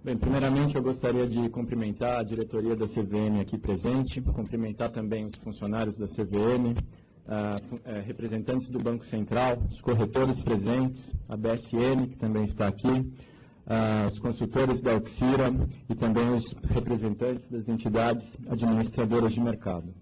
Bem, primeiramente eu gostaria de cumprimentar a diretoria da CVM aqui presente, cumprimentar também os funcionários da CVM, representantes do Banco Central, os corretores presentes, a BSN, que também está aqui, os consultores da Auxira e também os representantes das entidades administradoras de mercado.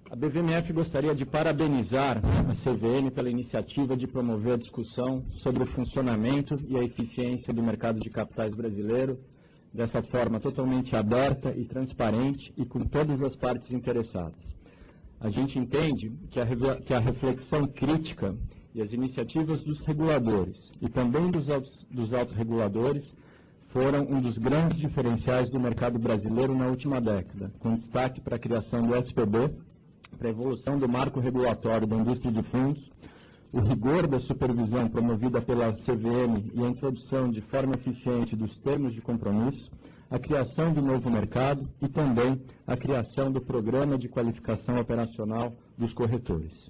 A BVMF gostaria de parabenizar a CVM pela iniciativa de promover a discussão sobre o funcionamento e a eficiência do mercado de capitais brasileiro, dessa forma totalmente aberta e transparente e com todas as partes interessadas. A gente entende que a reflexão crítica e as iniciativas dos reguladores e também dos autorreguladores foram um dos grandes diferenciais do mercado brasileiro na última década, com destaque para a criação do SPB, para a evolução do marco regulatório da indústria de fundos, o rigor da supervisão promovida pela CVM e a introdução de forma eficiente dos termos de compromisso, a criação do novo mercado e também a criação do programa de qualificação operacional dos corretores.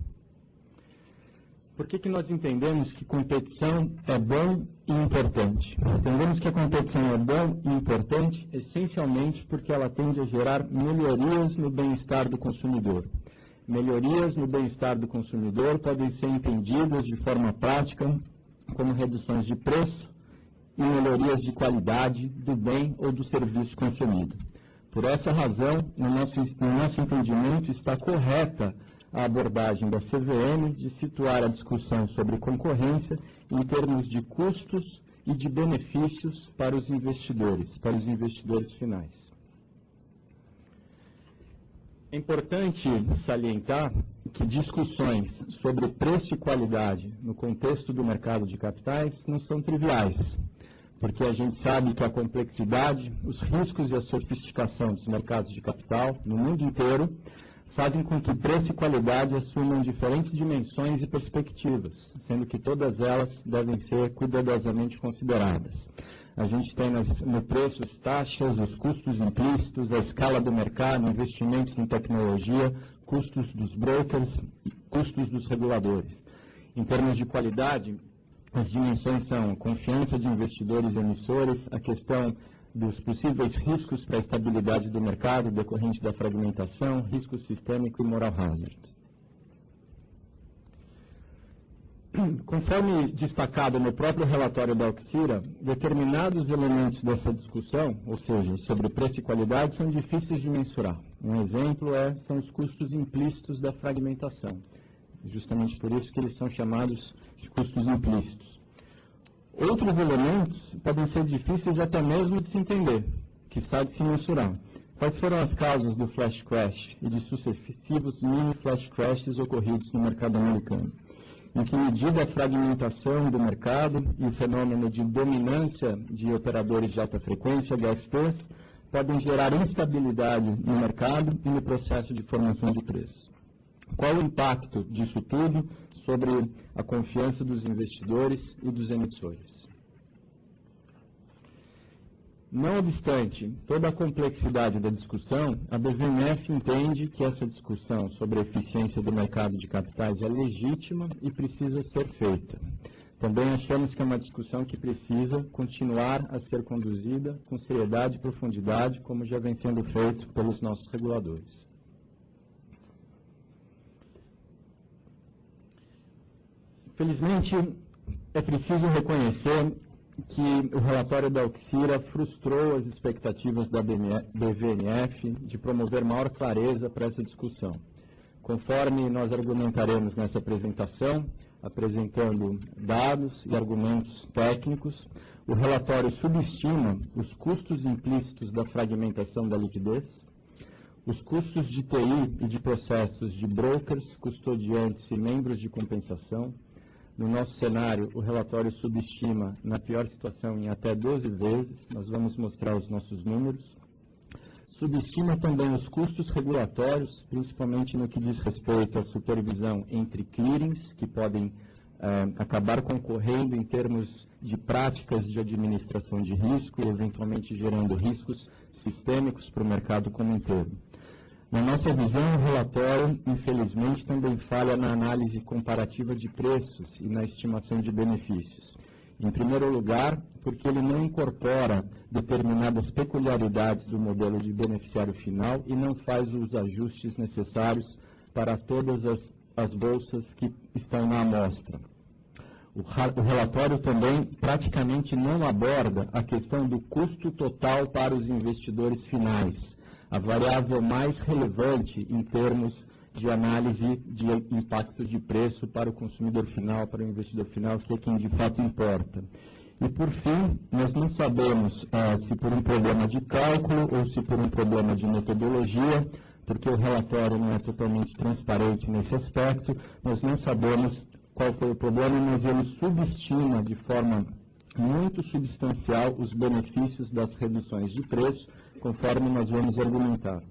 Por que nós entendemos que competição é bom e importante? Entendemos que a competição é bom e importante essencialmente porque ela tende a gerar melhorias no bem-estar do consumidor. Melhorias no bem-estar do consumidor podem ser entendidas de forma prática como reduções de preço e melhorias de qualidade do bem ou do serviço consumido. Por essa razão, no nosso entendimento, está correta a abordagem da CVM de situar a discussão sobre concorrência em termos de custos e de benefícios para os investidores finais. É importante salientar que discussões sobre preço e qualidade no contexto do mercado de capitais não são triviais, porque a gente sabe que a complexidade, os riscos e a sofisticação dos mercados de capital no mundo inteiro fazem com que preço e qualidade assumam diferentes dimensões e perspectivas, sendo que todas elas devem ser cuidadosamente consideradas. A gente tem no preço as taxas, os custos implícitos, a escala do mercado, investimentos em tecnologia, custos dos brokers e custos dos reguladores. Em termos de qualidade, as dimensões são a confiança de investidores e emissores, a questão dos possíveis riscos para a estabilidade do mercado decorrente da fragmentação, risco sistêmico e moral hazard. Conforme destacado no próprio relatório da Auxira, determinados elementos dessa discussão, ou seja, sobre preço e qualidade, são difíceis de mensurar. Um exemplo são os custos implícitos da fragmentação. Justamente por isso que eles são chamados de custos implícitos. Outros elementos podem ser difíceis até mesmo de se entender, quiçá de se mensurar. Quais foram as causas do flash crash e de sucessivos mini flash crashes ocorridos no mercado americano? Em que medida a fragmentação do mercado e o fenômeno de dominância de operadores de alta frequência, HFTs, podem gerar instabilidade no mercado e no processo de formação de preços? Qual o impacto disso tudo sobre a confiança dos investidores e dos emissores? Não obstante toda a complexidade da discussão, a BVMF entende que essa discussão sobre a eficiência do mercado de capitais é legítima e precisa ser feita. Também achamos que é uma discussão que precisa continuar a ser conduzida com seriedade e profundidade, como já vem sendo feito pelos nossos reguladores. Felizmente, é preciso reconhecer que o relatório da Auxira frustrou as expectativas da BVMF de promover maior clareza para essa discussão. Conforme nós argumentaremos nessa apresentação, apresentando dados e argumentos técnicos, o relatório subestima os custos implícitos da fragmentação da liquidez, os custos de TI e de processos de brokers, custodiantes e membros de compensação. No nosso cenário, o relatório subestima, na pior situação, em até 12 vezes. Nós vamos mostrar os nossos números. Subestima também os custos regulatórios, principalmente no que diz respeito à supervisão entre clearings, que podem acabar concorrendo em termos de práticas de administração de risco e, eventualmente, gerando riscos sistêmicos para o mercado como um todo. Na nossa visão, o relatório, infelizmente, também falha na análise comparativa de preços e na estimação de benefícios. Em primeiro lugar, porque ele não incorpora determinadas peculiaridades do modelo de beneficiário final e não faz os ajustes necessários para todas as bolsas que estão na amostra. O relatório também praticamente não aborda a questão do custo total para os investidores finais, a variável mais relevante em termos de análise de impacto de preço para o consumidor final, para o investidor final, que é quem de fato importa. E, por fim, nós não sabemos se por um problema de cálculo ou se por um problema de metodologia, porque o relatório não é totalmente transparente nesse aspecto, nós não sabemos qual foi o problema, mas ele subestima de forma muito substancial os benefícios das reduções de preço, conforme nós vamos argumentar.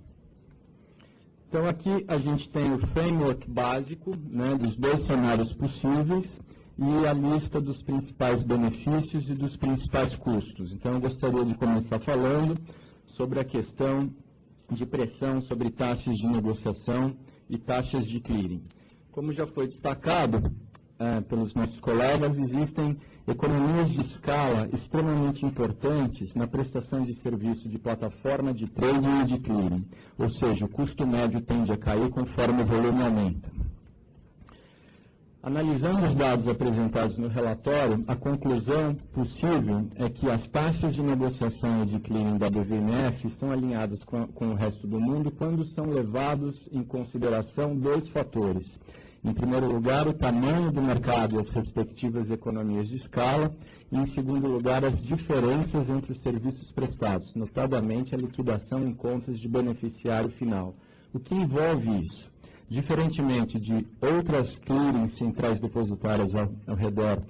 Então, aqui a gente tem o framework básico, né, dos dois cenários possíveis e a lista dos principais benefícios e dos principais custos. Então, eu gostaria de começar falando sobre a questão de pressão sobre taxas de negociação e taxas de clearing. Como já foi destacado pelos nossos colegas, existem economias de escala extremamente importantes na prestação de serviço de plataforma de trading e de clearing, ou seja, o custo médio tende a cair conforme o volume aumenta. Analisando os dados apresentados no relatório, a conclusão possível é que as taxas de negociação e de clearing da BVMF estão alinhadas com o resto do mundo quando são levados em consideração dois fatores. Em primeiro lugar, o tamanho do mercado e as respectivas economias de escala. E, em segundo lugar, as diferenças entre os serviços prestados, notadamente a liquidação em contas de beneficiário final. O que envolve isso? Diferentemente de outras clearing centrais depositárias ao redor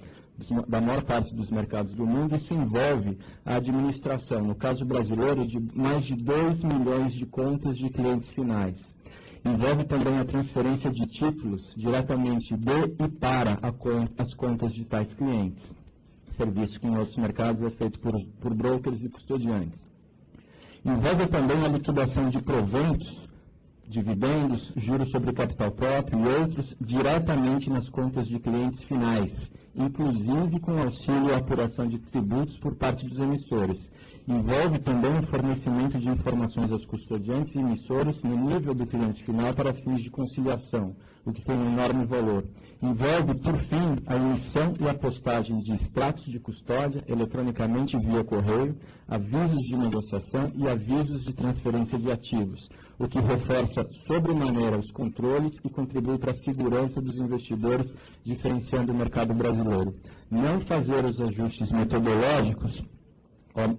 da maior parte dos mercados do mundo, isso envolve a administração, no caso brasileiro, de mais de 2 milhões de contas de clientes finais. Envolve também a transferência de títulos diretamente de e para as contas de tais clientes, serviço que em outros mercados é feito por brokers e custodiantes. Envolve também a liquidação de proventos, dividendos, juros sobre capital próprio e outros diretamente nas contas de clientes finais, inclusive com auxílio à apuração de tributos por parte dos emissores. Envolve também o fornecimento de informações aos custodiantes e emissores no nível do cliente final para fins de conciliação, o que tem um enorme valor. Envolve, por fim, a emissão e a postagem de extratos de custódia eletronicamente via correio, avisos de negociação e avisos de transferência de ativos, o que reforça sobremaneira os controles e contribui para a segurança dos investidores, diferenciando o mercado brasileiro. Não fazer os ajustes metodológicos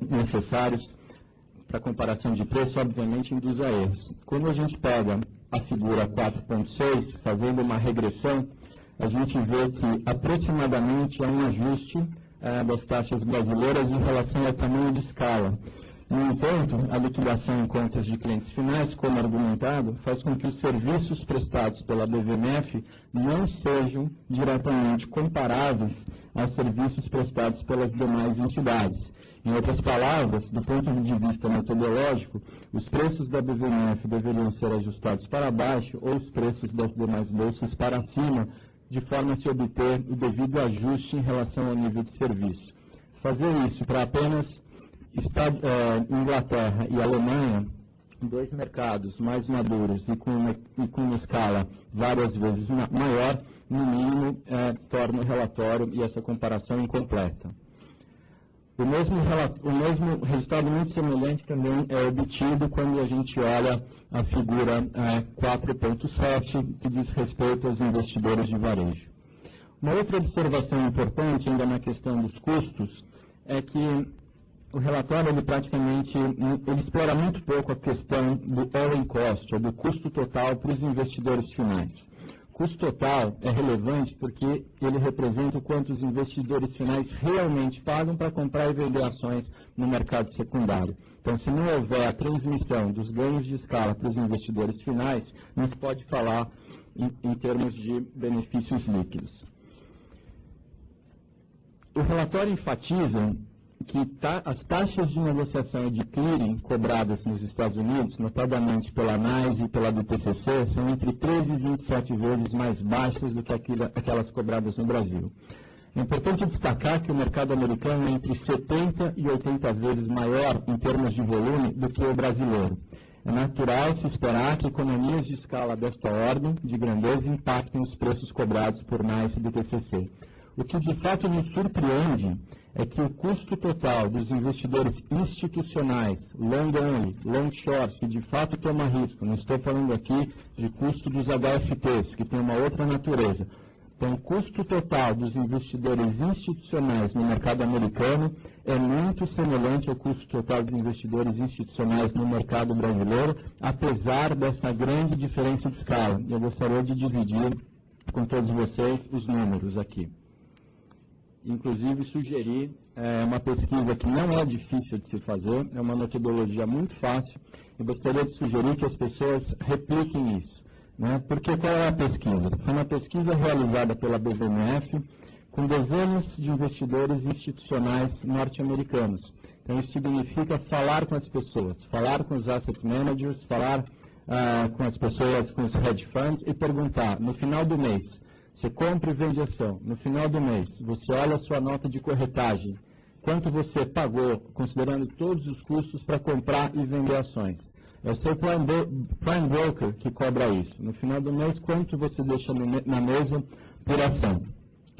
necessários para comparação de preço, obviamente, induz a erros. Quando a gente pega a figura 4.6, fazendo uma regressão, a gente vê que aproximadamente há um ajuste das taxas brasileiras em relação ao tamanho de escala. No entanto, a liquidação em contas de clientes finais, como argumentado, faz com que os serviços prestados pela BVMF não sejam diretamente comparáveis aos serviços prestados pelas demais entidades. Em outras palavras, do ponto de vista metodológico, os preços da BVMF deveriam ser ajustados para baixo ou os preços das demais bolsas para cima, de forma a se obter o devido ajuste em relação ao nível de serviço. Fazer isso para apenas Inglaterra e Alemanha, dois mercados mais maduros e com uma escala várias vezes maior, no mínimo, torna o relatório e essa comparação incompleta. O mesmo resultado muito semelhante também é obtido quando a gente olha a figura 4.7, que diz respeito aos investidores de varejo. Uma outra observação importante, ainda na questão dos custos, é que o relatório ele explora muito pouco a questão do all-in cost, ou do custo total para os investidores finais. O custo total é relevante porque ele representa o quanto os investidores finais realmente pagam para comprar e vender ações no mercado secundário. Então, se não houver a transmissão dos ganhos de escala para os investidores finais, não se pode falar em termos de benefícios líquidos. O relatório enfatiza que as taxas de negociação e de clearing cobradas nos Estados Unidos, notadamente pela NYSE e pela BTCC, são entre 13 e 27 vezes mais baixas do que aquelas cobradas no Brasil. É importante destacar que o mercado americano é entre 70 e 80 vezes maior em termos de volume do que o brasileiro. É natural se esperar que economias de escala desta ordem de grandeza impactem os preços cobrados por NYSE e BTCC. O que de fato nos surpreende é que o custo total dos investidores institucionais, long only, long short, que de fato toma risco, não estou falando aqui de custo dos HFTs, que tem uma outra natureza. Então, o custo total dos investidores institucionais no mercado americano é muito semelhante ao custo total dos investidores institucionais no mercado brasileiro, apesar dessa grande diferença de escala. Eu gostaria de dividir com todos vocês os números aqui. Inclusive, sugerir uma pesquisa que não é difícil de se fazer, é uma metodologia muito fácil. Eu gostaria de sugerir que as pessoas repliquem isso. Né? Porque qual é a pesquisa? Foi uma pesquisa realizada pela BVMF com dezenas de investidores institucionais norte-americanos. Então, isso significa falar com as pessoas, falar com os asset managers, falar com as pessoas, com os hedge funds e perguntar, no final do mês, você compra e vende ação. No final do mês, você olha a sua nota de corretagem. Quanto você pagou, considerando todos os custos para comprar e vender ações. É o seu prime broker que cobra isso. No final do mês, quanto você deixa na mesa por ação.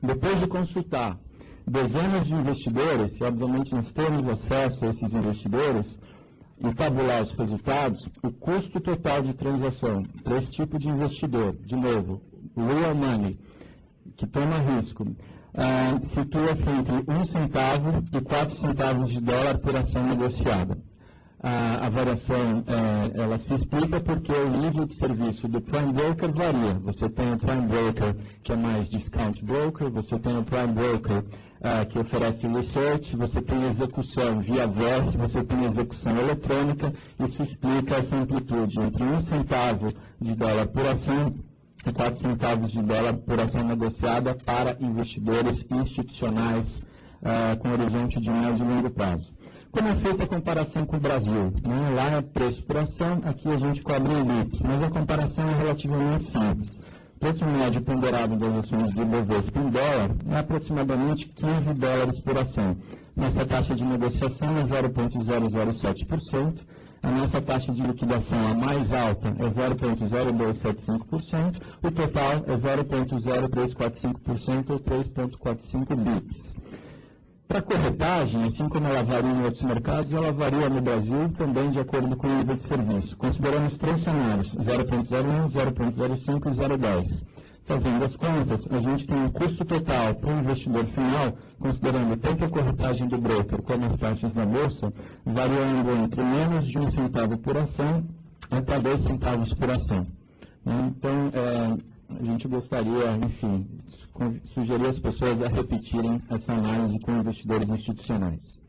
Depois de consultar dezenas de investidores, e obviamente nós temos acesso a esses investidores, e tabular os resultados, o custo total de transação para esse tipo de investidor, de novo, real money, que toma risco, situa-se entre 1 centavo e 4 centavos de dólar por ação negociada. A variação, ela se explica porque o nível de serviço do Prime Broker varia. Você tem o Prime Broker que é mais discount broker, você tem o Prime Broker que oferece research, você tem execução via voz, você tem execução eletrônica. Isso explica essa amplitude entre 1 centavo de dólar por ação e 4 centavos de dólar por ação negociada para investidores institucionais com horizonte de médio e longo prazo. Como é feita a comparação com o Brasil? Né? Lá é preço por ação, aqui a gente cobra em LIPS, mas a comparação é relativamente simples. O preço médio ponderado das ações do Ibovespa em dólar é aproximadamente 15 dólares por ação. Nossa taxa de negociação é 0,007%, a nossa taxa de liquidação a mais alta é 0,0275%, o total é 0,0345% ou 3,45 bips. Para a corretagem, assim como ela varia em outros mercados, ela varia no Brasil também de acordo com o nível de serviço. Consideramos 3 cenários, 0,01, 0,05 e 0,10. Fazendo as contas, a gente tem um custo total para o investidor final, considerando tanto a corretagem do broker como as taxas na bolsa, variando entre menos de 1 centavo por ação até 2 centavos por ação. Então, a gente gostaria, enfim, sugerir às pessoas a repetirem essa análise com investidores institucionais.